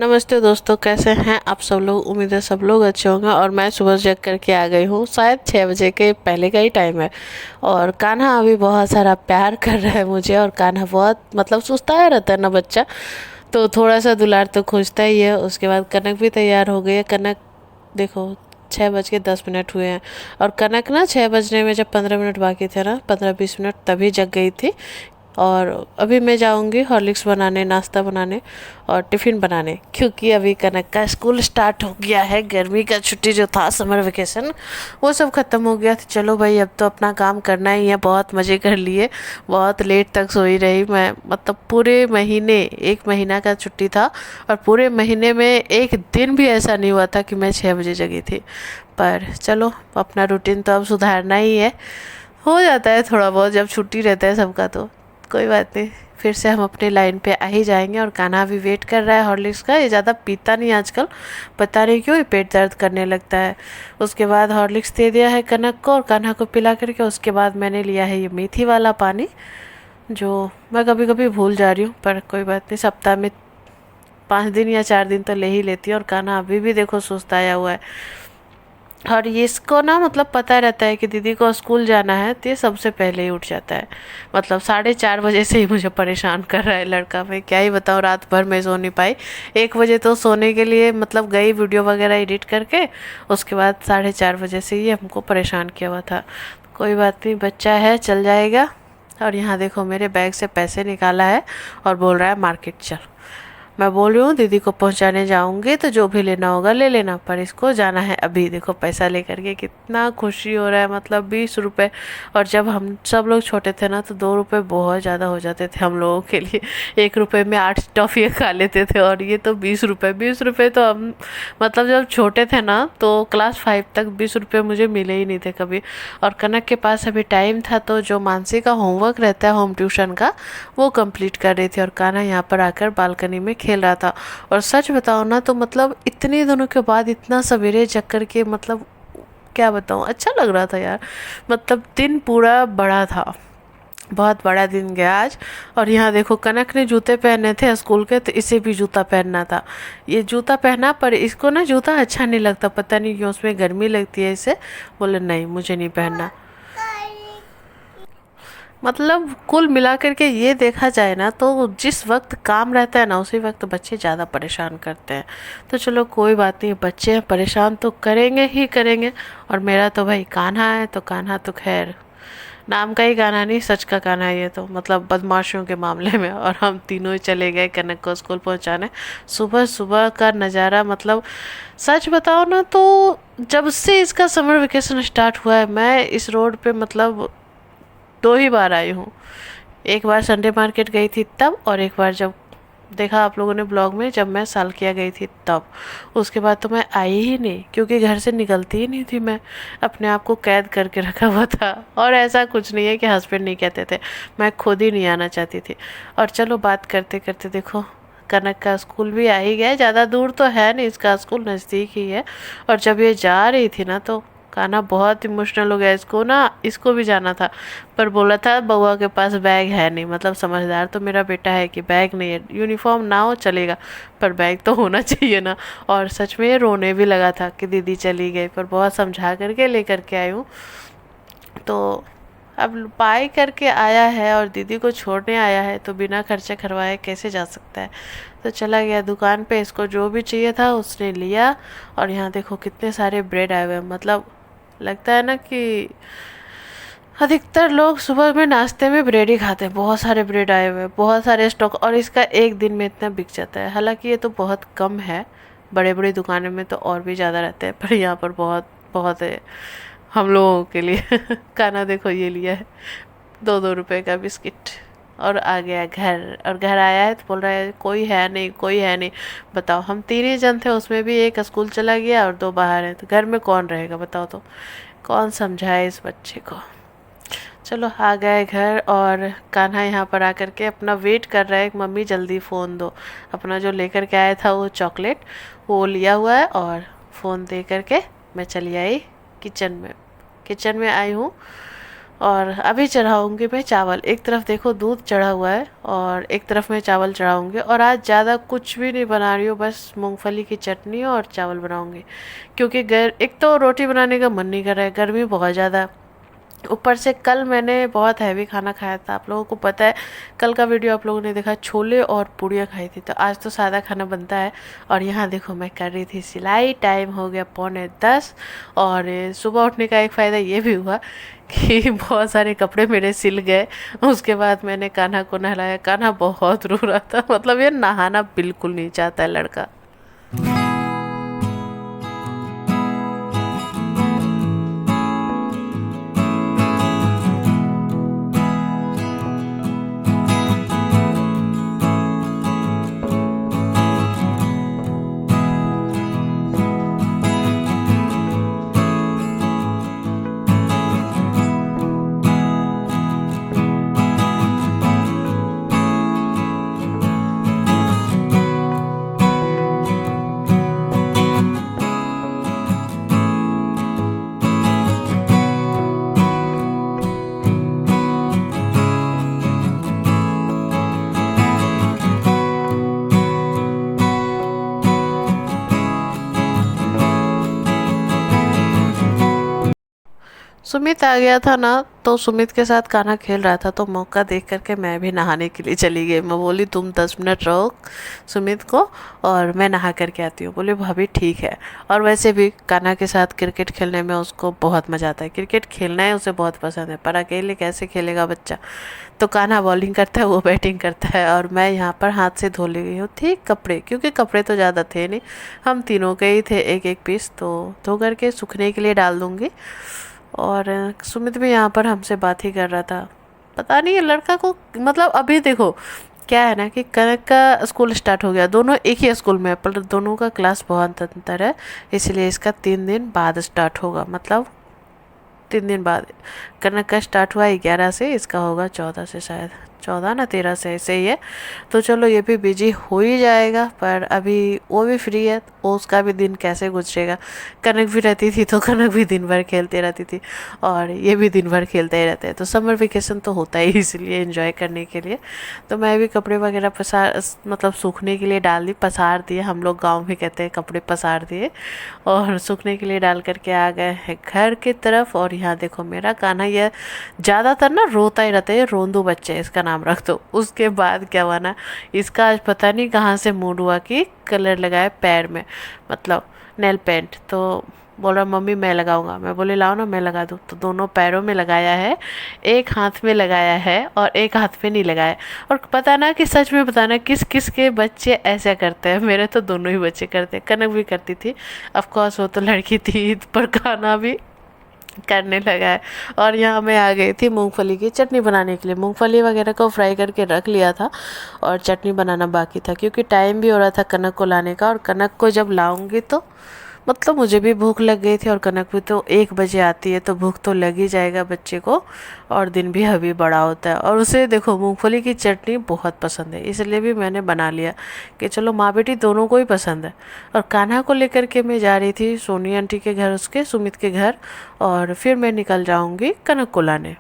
नमस्ते दोस्तों, कैसे हैं आप सब लोग। उम्मीद है सब लोग अच्छे होंगे। और मैं सुबह जग करके आ गई हूँ, शायद 6 बजे के पहले का ही टाइम है। और कान्हा अभी बहुत सारा प्यार कर रहा है मुझे। और कान्हा बहुत मतलब सुस्ताया रहता है ना बच्चा, तो थोड़ा सा दुलार तो खोजता ही है। उसके बाद कनक भी तैयार हो गई है। कनक देखो 6:10 हुए हैं। और कनक ना 6 बजने में जब 15 मिनट बाकी थे ना, 15-20 मिनट, तभी जग गई थी। और अभी मैं जाऊंगी हॉर्लिक्स बनाने, नाश्ता बनाने और टिफ़िन बनाने, क्योंकि अभी कनक का स्कूल स्टार्ट हो गया है। गर्मी का छुट्टी जो था, समर वेकेशन, वो सब ख़त्म हो गया। तो चलो भाई, अब तो अपना काम करना ही है। बहुत मज़े कर लिए, बहुत लेट तक सोई रही मैं। मतलब पूरे महीने, 1 महीना का छुट्टी था, और पूरे महीने में एक दिन भी ऐसा नहीं हुआ था कि मैं 6 बजे जगी थी। पर चलो, अपना रूटीन तो अब सुधारना ही है। हो जाता है थोड़ा बहुत जब छुट्टी रहता है सबका, तो कोई बात नहीं। फिर से हम अपने लाइन पे आ ही जाएंगे। और कान्हा भी वेट कर रहा है हॉर्लिक्स का। ये ज़्यादा पीता नहीं आजकल, पता नहीं क्यों, ये पेट दर्द करने लगता है। उसके बाद हॉर्लिक्स दे दिया है कनक को, और कान्हा को पिला करके उसके बाद मैंने लिया है ये मेथी वाला पानी, जो मैं कभी कभी भूल जा रही हूँ। पर कोई बात नहीं, सप्ताह में 5 दिन या 4 दिन तो ले ही लेती हूँ। और कान्हा अभी भी देखो सुस्ताया हुआ है। और ये इसको ना मतलब पता रहता है कि दीदी को स्कूल जाना है, तो ये सबसे पहले ही उठ जाता है। मतलब 4:30 बजे से ही मुझे परेशान कर रहा है लड़का। मैं क्या ही बताऊँ, रात भर मैं सो नहीं पाई। 1 बजे तो सोने के लिए मतलब गई वीडियो वगैरह एडिट करके। उसके बाद 4:30 बजे से ही हमको परेशान किया हुआ था। कोई बात नहीं, बच्चा है, चल जाएगा। और यहाँ देखो मेरे बैग से पैसे निकाला है और बोल रहा है मार्केट चल। मैं बोल रही हूँ दीदी को पहुँचाने जाऊँगी तो जो भी लेना होगा ले लेना, पर इसको जाना है अभी। देखो पैसा लेकर के कितना खुशी हो रहा है, मतलब 20 रुपये। और जब हम सब लोग छोटे थे ना, तो 2 रुपये बहुत ज़्यादा हो जाते थे हम लोगों के लिए। 1 रुपये में 8 टॉफ़ियाँ खा लेते थे, और ये तो 20 रुपये। 20 रुपये तो हम मतलब जब छोटे थे ना, तो क्लास 5 तक 20 रुपये मुझे मिले ही नहीं थे कभी। और कनक के पास अभी टाइम था, तो जो मानसी का होमवर्क रहता है होम ट्यूशन का, वो कंप्लीट कर रही थी। और कान्हा यहाँ पर आकर बालकनी में खेल रहा था। और सच बताओ ना, तो मतलब इतने दिनों के बाद इतना सवेरे जग कर के, मतलब क्या बताऊँ, अच्छा लग रहा था यार। मतलब दिन पूरा बड़ा था, बहुत बड़ा दिन गया आज। और यहाँ देखो कनक ने जूते पहने थे स्कूल के, तो इसे भी जूता पहनना था। ये जूता पहना, पर इसको ना जूता अच्छा नहीं लगता, पता नहीं क्यों, उसमें गर्मी लगती है इसे। बोले नहीं, मुझे नहीं पहनना। मतलब कुल मिला करके ये देखा जाए ना, तो जिस वक्त काम रहता है ना, उसी वक्त बच्चे ज़्यादा परेशान करते हैं। तो चलो कोई बात नहीं, बच्चे परेशान तो करेंगे ही करेंगे। और मेरा तो भाई कान्हा है, तो कान्हा तो खैर नाम का ही कान्हा नहीं, सच का कान्हा है ये तो, मतलब बदमाशियों के मामले में। और हम तीनों ही चले गए कनक को स्कूल पहुंचाने। सुबह सुबह का नज़ारा, मतलब सच बताओ ना, तो जब से इसका समर वेकेशन स्टार्ट हुआ है, मैं इस रोड पे मतलब 2 ही बार आई हूँ। एक बार संडे मार्केट गई थी तब, और एक बार जब देखा आप लोगों ने ब्लॉग में, जब मैं सालकिया गई थी तब। उसके बाद तो मैं आई ही नहीं, क्योंकि घर से निकलती ही नहीं थी मैं। अपने आप को कैद करके रखा हुआ था। और ऐसा कुछ नहीं है कि हस्बैंड नहीं कहते थे, मैं खुद ही नहीं आना चाहती थी। और चलो बात करते करते देखो कनक का स्कूल भी आ ही गया। ज़्यादा दूर तो है नहीं, इसका स्कूल नज़दीक ही है। और जब ये जा रही थी ना, तो कान्हा बहुत इमोशनल हो गया। इसको ना, इसको भी जाना था, पर बोला था बउआ के पास बैग है नहीं। मतलब समझदार तो मेरा बेटा है कि बैग नहीं है, यूनिफॉर्म ना हो चलेगा, पर बैग तो होना चाहिए ना। और सच में ये रोने भी लगा था कि दीदी चली गई, पर बहुत समझा करके लेकर के आई हूँ। तो अब पाई करके आया है और दीदी को छोड़ने आया है, तो बिना खर्चे करवाए कैसे जा सकता है। तो चला गया दुकान पे, इसको जो भी चाहिए था उसने लिया। और यहाँ देखो कितने सारे ब्रेड आए हुए हैं। मतलब लगता है ना कि अधिकतर लोग सुबह में नाश्ते में ब्रेड ही खाते हैं। बहुत सारे ब्रेड आए हुए हैं, बहुत सारे स्टॉक, और इसका एक दिन में इतना बिक जाता है। हालांकि ये तो बहुत कम है, बड़े बड़ी दुकानों में तो और भी ज़्यादा रहते हैं, पर यहाँ पर बहुत बहुत है हम लोगों के लिए। खाना देखो ये लिया है 2-2 रुपए का बिस्किट, और आ गया घर। और घर आया है तो बोल रहा है कोई है नहीं, कोई है नहीं। बताओ, हम 3 ही जन थे, उसमें भी एक स्कूल चला गया और 2 बाहर हैं, तो घर में कौन रहेगा बताओ। तो कौन समझाए इस बच्चे को। चलो आ गए घर, और कान्हा यहाँ पर आकर के अपना वेट कर रहा है कि मम्मी जल्दी फ़ोन दो। अपना जो लेकर के आया था वो चॉकलेट, वो लिया हुआ है। और फ़ोन दे करके मैं चली आई किचन में। किचन में आई हूँ, और अभी चढ़ाऊँगी मैं चावल। एक तरफ देखो दूध चढ़ा हुआ है और एक तरफ मैं चावल चढ़ाऊँगी। और आज ज़्यादा कुछ भी नहीं बना रही हूँ, बस मूंगफली की चटनी और चावल बनाऊँगी। क्योंकि एक तो रोटी बनाने का मन नहीं कर रहा है, गर्मी बहुत ज़्यादा। ऊपर से कल मैंने बहुत हैवी खाना खाया था, आप लोगों को पता है। कल का वीडियो आप लोगों ने देखा, छोले और पूड़ियाँ खाई थी। तो आज तो सादा खाना बनता है। और यहाँ देखो मैं कर रही थी सिलाई। टाइम हो गया 9:45। और सुबह उठने का एक फ़ायदा ये भी हुआ कि बहुत सारे कपड़े मेरे सिल गए। उसके बाद मैंने कान्हा को नहलाया। कान्हा बहुत रो रहा था, मतलब ये नहाना बिल्कुल नहीं चाहता है लड़का। सुमित आ गया था ना, तो सुमित के साथ कान्हा खेल रहा था, तो मौका देख करके मैं भी नहाने के लिए चली गई। मैं बोली तुम 10 मिनट रहो सुमित को, और मैं नहा करके आती हूँ। बोले भाभी ठीक है। और वैसे भी कान्हा के साथ क्रिकेट खेलने में उसको बहुत मज़ा आता है। क्रिकेट खेलना है उसे बहुत पसंद है, पर अकेले कैसे खेलेगा बच्चा। तो कान्हा बॉलिंग करता है, वो बैटिंग करता है, और मैं यहाँ पर हाथ से धो ले गई हूँ ठीक कपड़े, क्योंकि कपड़े तो ज़्यादा थे नहीं, हम तीनों के ही थे एक एक पीस। तो धो करके सूखने के लिए डाल दूँगी। और सुमित भी यहाँ पर हमसे बात ही कर रहा था। पता नहीं ये लड़का को, मतलब अभी देखो क्या है ना कि कनक का स्कूल स्टार्ट हो गया। दोनों एक ही स्कूल में है, पर दोनों का क्लास बहुत अंतर है। इसलिए इसका 3 दिन बाद स्टार्ट होगा, मतलब 3 दिन बाद। कनक का स्टार्ट हुआ 11 से, इसका होगा 14 से, शायद 14 ना 13 से, ऐसे ही है। तो चलो ये भी बिजी हो ही जाएगा, पर अभी वो भी फ्री है, वो उसका भी दिन कैसे गुजरेगा। कनक भी रहती थी तो कनक भी दिन भर खेलती रहती थी, और ये भी दिन भर खेलते ही रहते हैं। तो समर वेकेशन तो होता ही इसलिए, एंजॉय करने के लिए। तो मैं भी कपड़े वगैरह पसार, मतलब सूखने के लिए डाल दी, पसार दिए, हम लोग गाँव में कहते हैं कपड़े पसार दिए। और सूखने के लिए डाल करके आ गए हैं घर की तरफ। और यहाँ देखो मेरा कान्हा, ये ज़्यादातर ना रोता ही रहता है, ये रोंदू बच्चे है, इसका नाम रख दो। उसके बाद क्या हुआ ना, इसका आज पता नहीं कहाँ से मूड हुआ कि कलर लगाए पैर में, मतलब नेल पेंट। तो बोल रहा मम्मी मैं लगाऊंगा। मैं बोले लाओ ना मैं लगा दूँ। तो दोनों पैरों में लगाया है, एक हाथ में लगाया है और एक हाथ में नहीं लगाया। और पता ना कि सच में बताना किस किस के बच्चे ऐसा करते हैं। मेरे तो दोनों ही बच्चे करते हैं, कनक भी करती थी, ऑफ कोर्स वो तो लड़की थी, पर खाना भी करने लगा है। और यहाँ मैं आ गई थी मूंगफली की चटनी बनाने के लिए। मूंगफली वगैरह को फ्राई करके रख लिया था, और चटनी बनाना बाकी था, क्योंकि टाइम भी हो रहा था कनक को लाने का। और कनक को जब लाऊंगी तो, मतलब मुझे भी भूख लग गई थी, और कनक भी तो 1 बजे आती है, तो भूख तो लग ही जाएगा बच्चे को। और दिन भी अभी बड़ा होता है, और उसे देखो मूंगफली की चटनी बहुत पसंद है, इसलिए भी मैंने बना लिया कि चलो माँ बेटी दोनों को ही पसंद है। और कान्हा को लेकर के मैं जा रही थी सोनी आंटी के घर, उसके सुमित के घर। और फिर मैं निकल जाऊंगी कनक को लाने।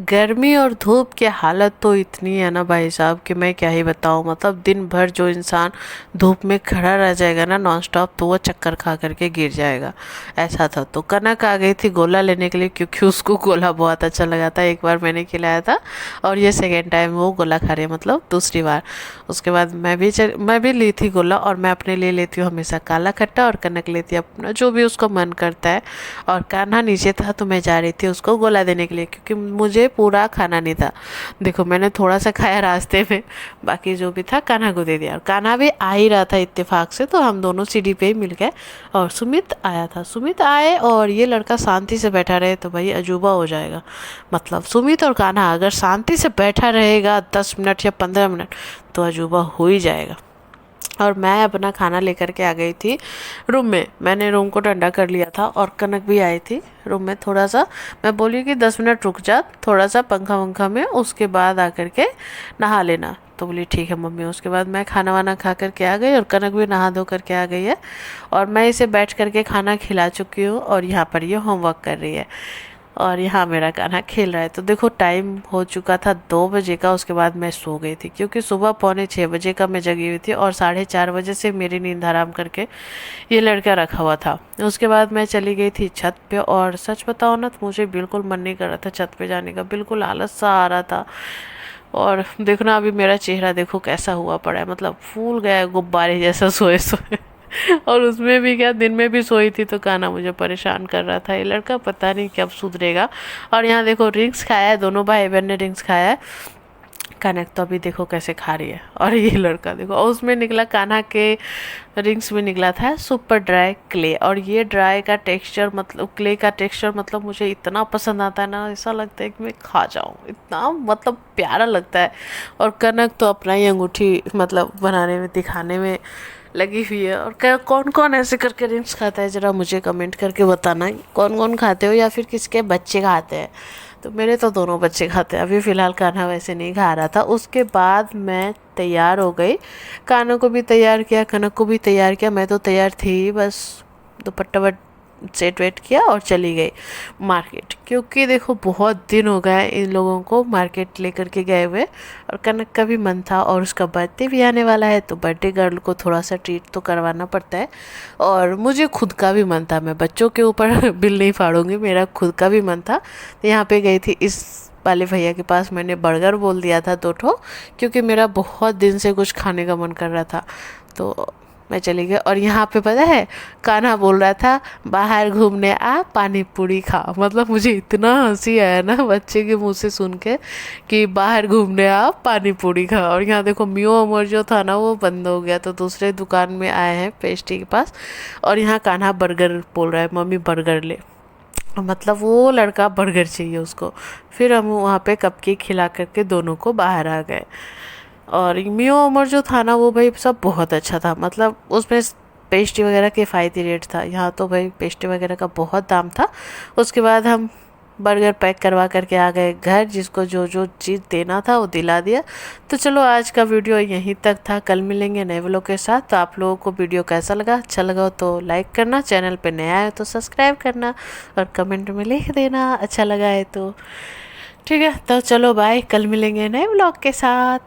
गर्मी और धूप की हालत तो इतनी है ना भाई साहब कि मैं क्या ही बताऊँ। मतलब दिन भर जो इंसान धूप में खड़ा रह जाएगा ना नॉन स्टॉप, तो वो चक्कर खा करके गिर जाएगा, ऐसा था। तो कनक आ गई थी गोला लेने के लिए, क्योंकि उसको गोला बहुत अच्छा लगा था। एक बार मैंने खिलाया था और ये सेकेंड टाइम वो गोला खा रही है, मतलब दूसरी बार। उसके बाद मैं भी ली थी गोला, और मैं अपने लिए लेती हूँ हमेशा काला खट्टा, और कनक लेती है अपना जो भी उसको मन करता है। और कान्हा नीचे था तो मैं जा रही थी उसको गोला देने के लिए, क्योंकि मुझे पूरा खाना नहीं था। देखो मैंने थोड़ा सा खाया रास्ते में, बाकी जो भी था कान्हा को दे दिया। और कान्हा भी आ ही रहा था इत्तेफाक से, तो हम दोनों सीढ़ी पे ही मिल गए। और सुमित आया था, सुमित आए और ये लड़का शांति से बैठा रहे तो भाई अजूबा हो जाएगा। मतलब सुमित और कान्हा अगर शांति से बैठा रहेगा 10 मिनट या 15 मिनट, तो अजूबा हो ही जाएगा। और मैं अपना खाना लेकर के आ गई थी रूम में। मैंने रूम को ठंडा कर लिया था, और कनक भी आई थी रूम में। थोड़ा सा मैं बोली कि 10 मिनट रुक जा, थोड़ा सा पंखा वंखा में, उसके बाद आकर के नहा लेना। तो बोली ठीक है मम्मी। उसके बाद मैं खाना वाना खा करके आ गई, और कनक भी नहा धो करके आ गई है। और मैं इसे बैठ करके खाना खिला चुकी हूँ, और यहाँ पर ये होमवर्क कर रही है, और यहाँ मेरा कान्हा खेल रहा है। तो देखो टाइम हो चुका था 2 बजे का। उसके बाद मैं सो गई थी, क्योंकि सुबह 5:45 का मैं जगी हुई थी, और 4:30 बजे से मेरी नींद हराम करके ये लड़का रखा हुआ था। उसके बाद मैं चली गई थी छत पे, और सच बताओ ना तो मुझे बिल्कुल मन नहीं कर रहा था छत पे जाने का, बिल्कुल आलस सा आ रहा था। और देखो ना अभी मेरा चेहरा देखो कैसा हुआ पड़ा है, मतलब फूल गया है गुब्बारे जैसा सोए सोए। और उसमें भी क्या, दिन में भी सोई थी तो कान्हा मुझे परेशान कर रहा था। ये लड़का पता नहीं कब सुधरेगा। और यहाँ देखो ड्रिंक्स खाया है, दोनों भाई बहन ने ड्रिंक्स खाया है। कनक तो अभी देखो कैसे खा रही है, और ये लड़का देखो। और उसमें निकला, कान्हा के रिंग्स में निकला था सुपर ड्राई क्ले। और ये ड्राई का टेक्सचर, मतलब क्ले का टेक्सचर, मतलब मुझे इतना पसंद आता है ना, ऐसा लगता है कि मैं खा जाऊँ, इतना मतलब प्यारा लगता है। और कनक तो अपना ही अंगूठी मतलब बनाने में, दिखाने में लगी हुई है। और क्या कौन कौन ऐसे करके रिंग्स खाता है, ज़रा मुझे कमेंट करके बताना कौन कौन खाते हो, या फिर किसके बच्चे खाते हैं। तो मेरे तो दोनों बच्चे खाते हैं। अभी फ़िलहाल कान्हा वैसे नहीं खा रहा था। उसके बाद मैं तैयार हो गई, कान्हा को भी तैयार किया, कनक को भी तैयार किया। मैं तो तैयार थी, बस दुपट्टा सेट वेट किया और चली गई मार्केट, क्योंकि देखो बहुत दिन हो गए इन लोगों को मार्केट लेकर के गए हुए। और कनक का भी मन था, और उसका बर्थडे भी आने वाला है, तो बर्थडे गर्ल को थोड़ा सा ट्रीट तो करवाना पड़ता है। और मुझे खुद का भी मन था, मैं बच्चों के ऊपर बिल नहीं फाड़ूंगी, मेरा खुद का भी मन था। तो यहाँ पे गई थी इस वाले भैया के पास, मैंने बर्गर बोल दिया था 2 ठो, क्योंकि मेरा बहुत दिन से कुछ खाने का मन कर रहा था। तो मैं चली गई। और यहाँ पे पता है कान्हा बोल रहा था बाहर घूमने आ, पानी पूरी खा। मतलब मुझे इतना हंसी आया ना बच्चे के मुंह से सुन के कि बाहर घूमने आ, पानी पूरी खा। और यहाँ देखो मियो अमर जो था ना वो बंद हो गया, तो दूसरे दुकान में आए हैं पेस्ट्री के पास। और यहाँ कान्हा बर्गर बोल रहा है, मम्मी बर्गर ले। मतलब वो लड़का बर्गर चाहिए उसको। फिर हम वहाँ पे कपकेक खिला करके दोनों को बाहर आ गए। और मियो अमर जो था ना वो भाई सब बहुत अच्छा था, मतलब उसमें पेस्ट्री वगैरह किफ़ायती रेट था। यहाँ तो भाई पेस्ट्री वगैरह का बहुत दाम था। उसके बाद हम बर्गर पैक करवा करके आ गए घर, जिसको जो जो चीज़ देना था वो दिला दिया। तो चलो आज का वीडियो यहीं तक था, कल मिलेंगे नए व्लॉग के साथ। तो आप लोगों को वीडियो कैसा लगा, अच्छा लगा तो लाइक करना, चैनल पे नया है तो सब्सक्राइब करना, और कमेंट में लिख देना अच्छा लगा है तो। ठीक है, तो चलो बाय, कल मिलेंगे नए व्लॉग के साथ।